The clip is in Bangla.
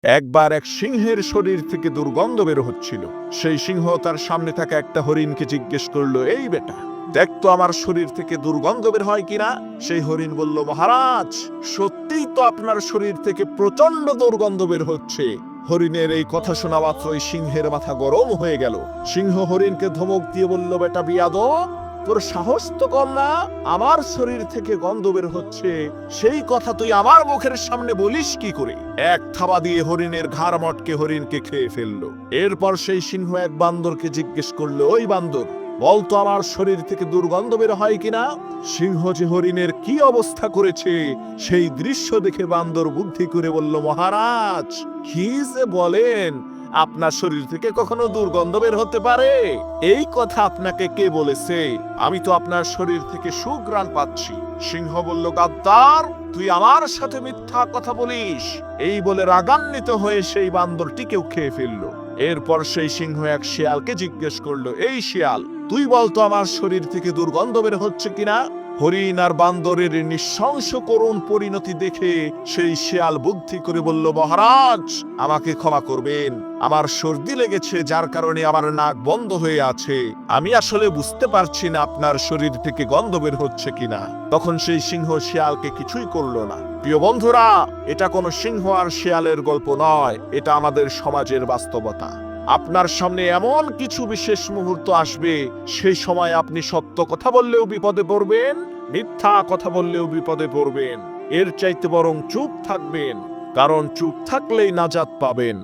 একবার এক সিংহের শরীর থেকে দুর্গন্ধ বের হচ্ছিল। সেই সিংহ তার সামনে থাকা একটা হরিণকে জিজ্ঞেস করলো, এই বেটা, দেখ তো আমার শরীর থেকে দুর্গন্ধ বের হয় কিনা। সেই হরিণ বলল, মহারাজ, সত্যিই তো আপনার শরীর থেকে প্রচন্ড দুর্গন্ধ বের হচ্ছে। হরিণের এই কথা শোনা মাত্রই সিংহের মাথা গরম হয়ে গেল। সিংহ হরিণকে ধমক দিয়ে বলল, বেটা বিয়াদব, তোর সাহস তো কম না, আমার শরীর থেকে গন্ধ বের হচ্ছে, সেই কথা তুই আমার মুখের সামনে বলিস কি করে। এক থাবা দিয়ে হরিণের ঘাড় মটকে হরিণকে খেয়ে ফেললো। এরপর সেই সিংহ এক বান্দরকে জিজ্ঞেস করলো, ওই বান্দর, বলতো আমার শরীর থেকে দুর্গন্ধ বের হয় কিনা। সিংহ যে হরিণের কি অবস্থা করেছে সেই দৃশ্য দেখে বান্দর বুদ্ধি করে বলল, মহারাজ, কি যে বলেন, আপনার শরীর থেকে কখনো দুর্গন্ধ বের হতে পারে? এই কথা আপনাকে কে বলেছে? আমি তো আপনার শরীর থেকে সুঘ্রাণ পাচ্ছি। সিংহ বলল, গাদ্দার, তুই আমার সাথে মিথ্যা কথা বলিস। এই বলে রাগান্বিত হয়ে সেই বান্দরটিকেও খেয়ে ফেললো। এরপর সেই সিংহ এক শিয়ালকে জিজ্ঞেস করলো, এই শিয়াল, তুই বলতো আমার শরীর থেকে দুর্গন্ধ বের হচ্ছে কিনা। হরিণ আর বান্দরের নৃশংস করুণ পরিণতি দেখে সেই শিয়াল বুদ্ধি করে বলল, মহারাজ, আমাকে ক্ষমা করবেন, আমার সর্দি লেগেছে, যার কারণে আমার নাক বন্ধ হয়ে আছে, আমি আসলে বুঝতে পারছি না আপনার শরীর থেকে গন্ধ বের হচ্ছে কিনা। তখন সেই সিংহ শিয়ালকে কিছুই করলো না। প্রিয় বন্ধুরা, এটা কোনো সিংহ আর শিয়ালের গল্প নয়, এটা আমাদের সমাজের বাস্তবতা। আপনার সামনে এমন কিছু বিশেষ মুহূর্ত আসবে, সেই সময় আপনি সত্য কথা বললেও বিপদে পড়বেন, মিথ্যা কথা বললেও বিপদে পড়বেন। এর চাইতে বরং চুপ থাকবেন, কারণ চুপ থাকলেই নাজাত পাবেন।